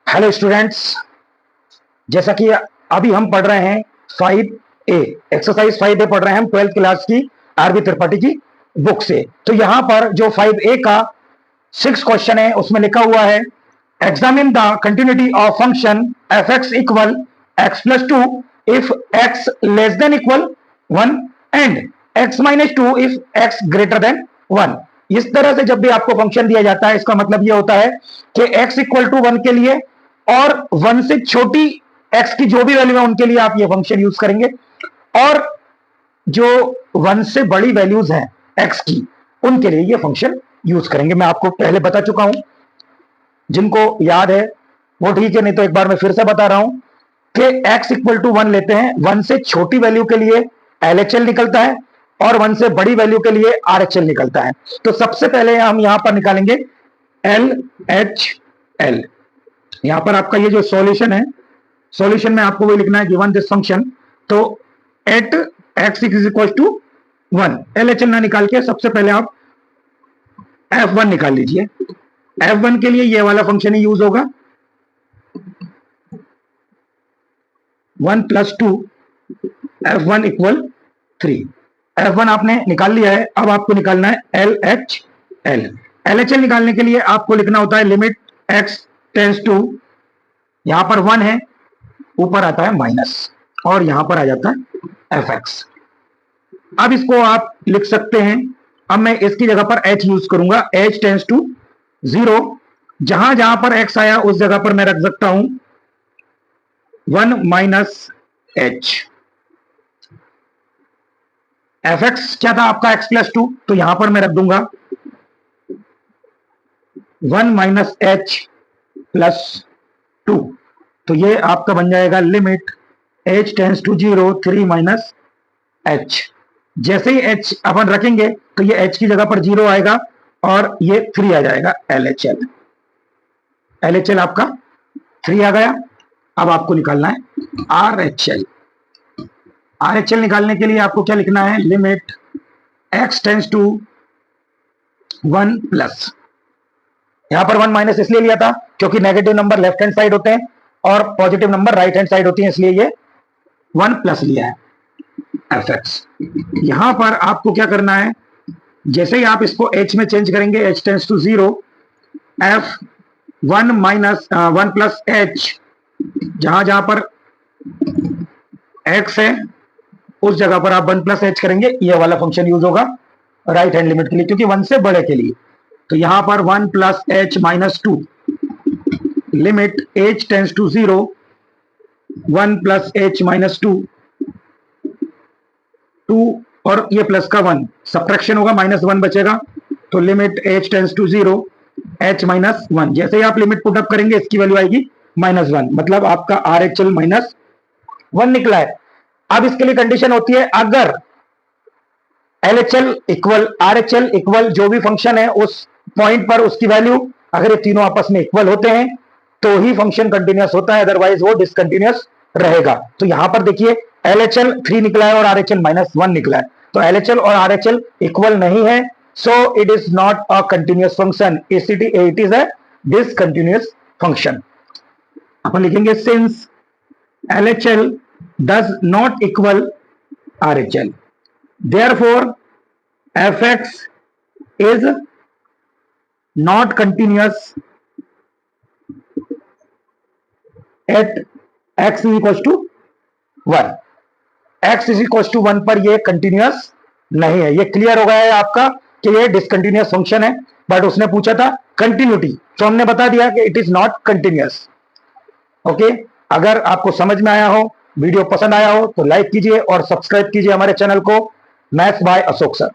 Hello students, जैसा कि अभी हम पढ़ रहे हैं 5A एक्सरसाइज 5A पढ़ रहे हैं हम 12th क्लास की आरबी त्रिपाठी की बुक से। तो यहां पर जो 5A का 6 क्वेश्चन है उसमें लिखा हुआ है examine the continuity of function F x equal x plus two if x less than equal 1 and x minus two if x greater than 1। इस तरह से जब भी आपको फंक्शन दिया जाता है इसका मतलब यह होता है कि x इक्वल टू 1 के लिए और 1 से छोटी x की जो भी वैल्यू है उनके लिए आप ये फंक्शन यूज करेंगे, और जो 1 से बड़ी वैल्यूज हैं x की उनके लिए ये फंक्शन यूज करेंगे। मैं आपको पहले बता चुका हूं, जिनको याद है वो ठीक है, नहीं तो एक बार मैं फिर से बता रहा हूं कि x इक्वल टू 1 लेते हैं, 1 से छोटी वैल्यू के लिए LHL निकलता है और 1 से बड़ी वैल्यू के लिए RHL निकलता है। तो सबसे पहले हम यहां पर निकालेंगे LHL। यहां पर आपका ये जो सॉल्यूशन है, सॉल्यूशन में आपको वही लिखना है गिवन दिस फंक्शन। तो at x is equal to 1 LHL ना निकाल के सबसे पहले आप F1 निकाल लीजिए। F1 के लिए ये वाला फंक्शन ही यूज होगा, 1 प्लस 2 F1 इक्वल 3। F1 आपने निकाल लिया है, अब आपको निकालना है LHL। LHL निकालने के लिए आपको लिखना होता है लिमिट x टेंस टू, यहां पर 1 है, ऊपर आता है माइनस और यहां पर आ जाता है fx। अब इसको आप लिख सकते हैं, अब मैं इसकी जगह पर h यूज करूंगा, h टेंस टू 0। जहां जहां पर x आया उस जगह पर मैं रख सकता हूं 1 माइनस h। fx क्या था आपका x प्लस 2, तो यहां पर मैं रख दूंगा 1 माइनस h प्लस 2। तो ये आपका बन जाएगा limit h tends to 0 3 minus h। जैसे ही h अपन रखेंगे तो ये h की जगह पर 0 आएगा और ये 3 आ जाएगा LHL। LHL आपका 3 आ गया। अब आपको निकालना है RHL। RHL निकालने के लिए आपको क्या लिखना है, limit x tends to 1 plus, यहां पर 1 माइनस इसलिए लिया था क्योंकि negative number left hand side होते हैं और positive number right hand side होती है, इसलिए ये 1 प्लस लिया है fx। यहां पर आपको क्या करना है, जैसे ही आप इसको h में चेंज करेंगे, h tends to 0 f 1 minus 1 plus h, जहां जहां पर x है उस जगह पर आप 1 प्लस h करेंगे, ये वाला फंक्शन यूज होगा राइट हैंड लिमिट के लिए क्योंकि 1 से बड़े के लिए। तो यहां पर 1 plus h minus 2 limit h tends to 0 1 plus h minus 2 और ये प्लस का 1 सब्ट्रैक्शन होगा, माइनस 1 बचेगा, तो limit h tends to 0 h minus 1। जैसे ही आप लिमिट पुट अप करेंगे इसकी वैल्यू आएगी माइनस 1, मतलब आपका RHL माइनस 1 निकला है। अब इसके लिए कंडीशन होती है अगर LHL इक्वल RHL इक्वल जो भी फंक्शन है उस पॉइंट पर उसकी वैल्यू, अगर ये तीनों आपस में इक्वल होते हैं तो ही फंक्शन कंटिन्यूअस होता है, अदरवाइज वो डिसकंटिन्यूअस रहेगा। तो यहां पर देखिए LHL 3 निकला है और RHL माइनस 1 निकला है, तो LHL और RHL इक्वल नहीं है, so it is not a continuous function, it is a discontinuous function. अपन लिखेंगे since LHL does not equal RHL, therefore fx is not continuous at x is equals to 1। x is equals to 1 पर ये continuous नहीं है। ये clear हो गया है आपका कि ये डिसकंटिन्यूअस फंक्शन है, बट उसने पूछा था कंटिन्यूटी तो हमने बता दिया कि it is not continuous. Okay, अगर आपको समझ में आया हो, वीडियो पसंद आया हो तो लाइक कीजिए और सब्सक्राइब कीजिए हमारे चैनल को मैथ्स बाय अशोक सर।